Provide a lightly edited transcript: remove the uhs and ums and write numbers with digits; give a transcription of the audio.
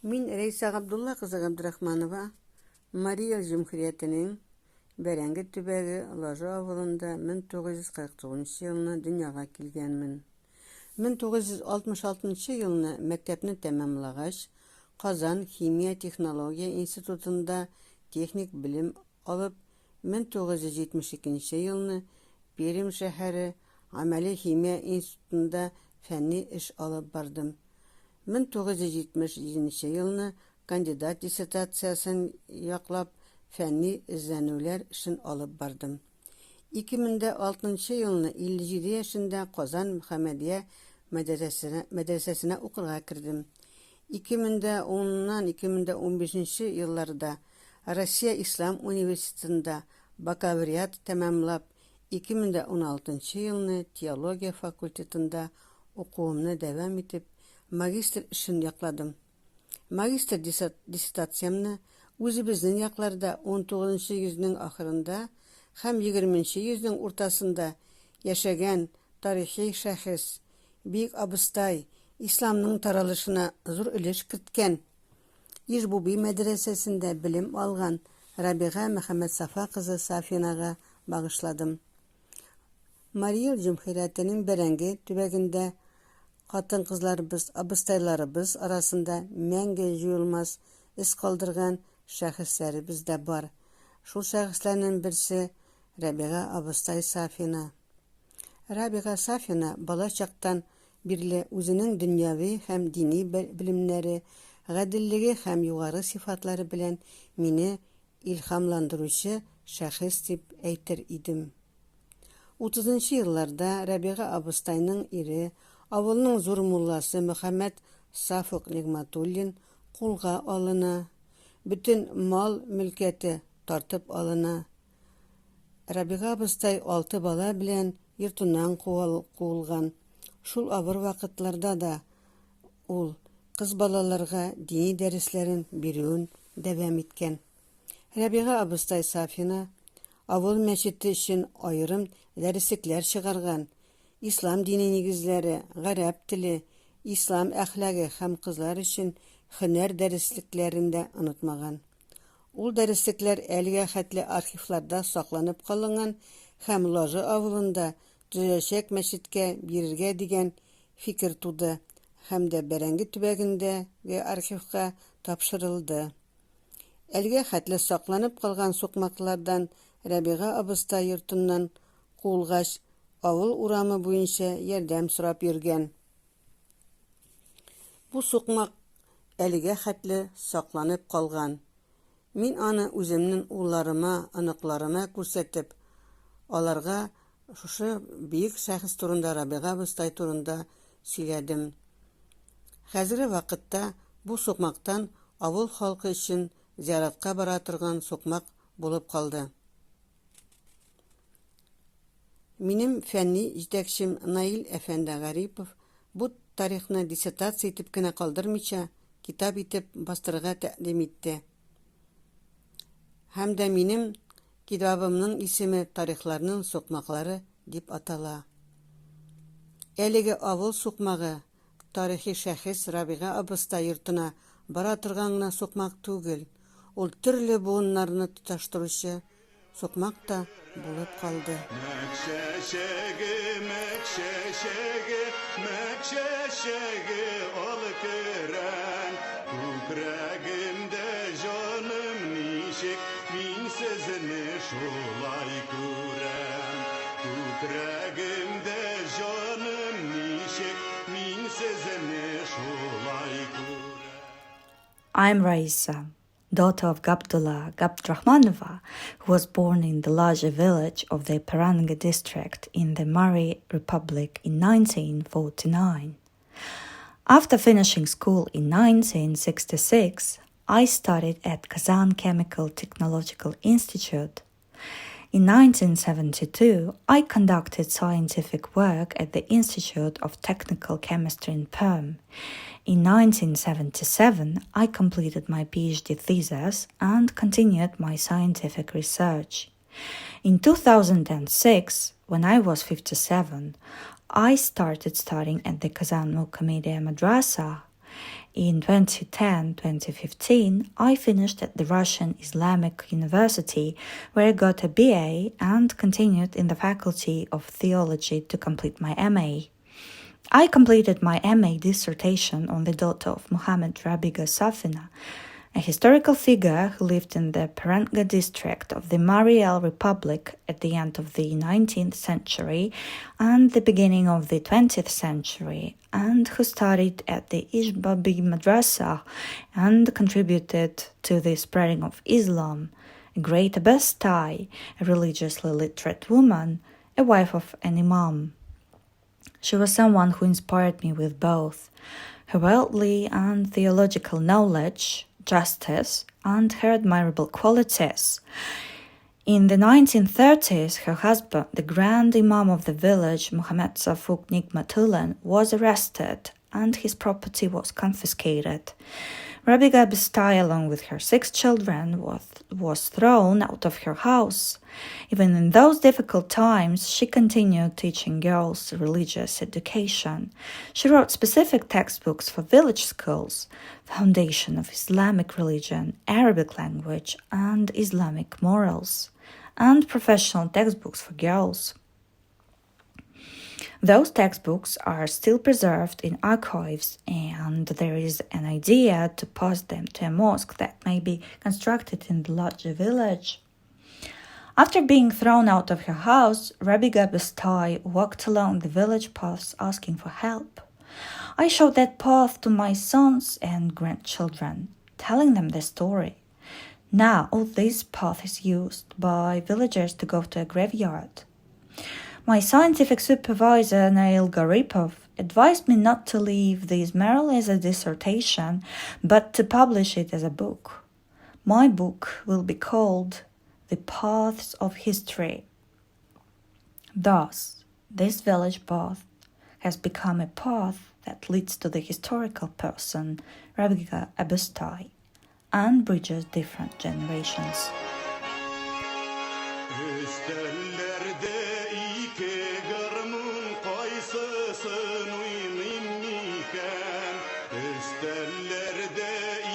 Мин Рәйсә Габдрахманова, Мария Җөмһүриятенең Бәрәңге төбәге Лажы авылында 1949 елны дөньяга килгәнмен. 1966 елны мәктәпне тәмамлагач, Казан химия технология институтында техник белем алып, 1972 елны Пермь шәһәре Амәли химия институтында фәнни эш алып бардым. 1977 елны кандидат диссертациясын яклап фәнни эзләнүләр эшен алып бардым. 2006 елны 57 яшендә Казан Мөхәммәдия мәдрәсәсенә укырга кирдем. 2010-нан 2015 елларда Россия Ислам университетында бакалавриат тәмамлап, 2016 елны теология факультетында укуымны дәвам итеп, магистр эшен якладым. Магистр диссертациямны үзебезнең якларда 19 йөзнең ахырында һәм 20 йөзнең уртасында яшәгән тарихи шәхес Бик абыстай исламның таралышына зур өлеш керткән Ижбуби мәдрәсәсендә белем алган Рәбига Мөхәммәд Сафа кызы Сафинага багышладым. Мария Җөмһүриятенең Бәрәңге төбәгендә хатын-кызларыбыз, абыстайларыбыз арасында мәңге җуелмас эз калдырган шәхесләребез дә бар. Шул шәхесләрнең берсе Рәбига абыстай Сафина. Рәбига Сафина бала чактан бирле үзенең дөньяви һәм дини белемнәре, гаделлеге һәм югары сыйфатлары белән мине илһамландыручы шәхес дип әйтер идем. 30 елларда Рәбига абыстайның ире, авылның зур мулласы Мөхәммәд Сафук Нигъмәтуллин кулга алына, бөтен мал мөлкәте тартып алына. Рәбига абыстай 6 бала белән йортыннан куылган. Шул авыр вакытларда да ул кыз балаларга дини дәресләрен бирүен дәвам иткән. Рәбига абыстай Сафина авыл мәчете өчен аерым дәреслекләр чыгарган. Ислам дине нигезләре, гарәп теле, ислам әхлагы һәм кызлар өчен һөнәр дәреслекләрен дә онытмаган. Ул дәреслекләр әлегә хәтле архивларда сакланып калган һәм Лажы авылында төзеләчәк мәчеткә бирергә дигән фикер туды һәм дә Бәрәңге төбәгендәге архивка тапшырылды. Әлегә хәтле сакланып калган сукмаклардан Рәбига абыстай йортыннан куылгач, авыл урамы буенча ярдәм сорап йөргән. Бу сукмак әлегә хәтле сакланып калган. Мин аны үземнең улларыма, аныкларыма күрсәтеп, аларга шушы бик шәхес турында, Рәбига абыстай турында сөйләдем. Хәзерге вакытта бу сукмактан авыл халкы өчен зияратка бара торган сукмак булып калды. Минем фәнни җитәкчем Наил әфәнде Гарипов бу тарихны диссертация итеп кенә калдырмыйча, китап итеп бастырырга тәкъдим итте. Һәм дә минем китабымның исеме «Тарихларның сукмаклары» дип атала. Әлеге авыл сукмагы тарихи шәхес Рәбига абыстай йортына бара торган гына сукмак түгел, ул төрле буыннарны тоташтыручы сукмак та булып калды. I'm Raisa, daughter of Abdullah Gabdrakhmanova, who was born in the larger village of the Peranga district in the Mali Republic in 1949. After finishing school in 1966, I studied at Kazan Chemical Technological Institute. In 1972, I conducted scientific work at the Institute of Technical Chemistry in Perm. In 1977, I completed my PhD thesis and continued my scientific research. In 2006, when I was 57, I started studying at the Kazan Multimedia Madrasa. In 2010-2015, I finished at the Russian Islamic University, where I got a BA and continued in the Faculty of Theology to complete my MA. I completed my MA dissertation on the daughter of Muhammad Rabiga Safina, a historical figure who lived in the Paranga district of the Mariel Republic at the end of the 19th century and the beginning of the 20th century, and who studied at the Ishbabi Madrasa and contributed to the spreading of Islam, a great Abbastai, a religiously literate woman, a wife of an imam. She was someone who inspired me with both her worldly and theological knowledge, justice, and her admirable qualities. In the 1930s, her husband, the Grand Imam of the village, Muhammad Safuk Nigmatulan, was arrested and his property was confiscated. Rabiga Bistai, along with her 6 children, was thrown out of her house. Even in those difficult times, she continued teaching girls religious education. She wrote specific textbooks for village schools, Foundation of Islamic Religion, Arabic language, and Islamic morals, and professional textbooks for girls. Those textbooks are still preserved in archives, and there is an idea to pass them to a mosque that may be constructed in the larger village. After being thrown out of her house, Rabiga Bistai walked along the village paths asking for help. I showed that path to my sons and grandchildren, telling them the story. Now this path is used by villagers to go to a graveyard. My scientific supervisor, Nail Garipov, advised me not to leave this merely as a dissertation, but to publish it as a book. My book will be called The Paths of History. Thus, this village path has become a path that leads to the historical person, Rabiga Abustai, and bridges different generations. Üstellerde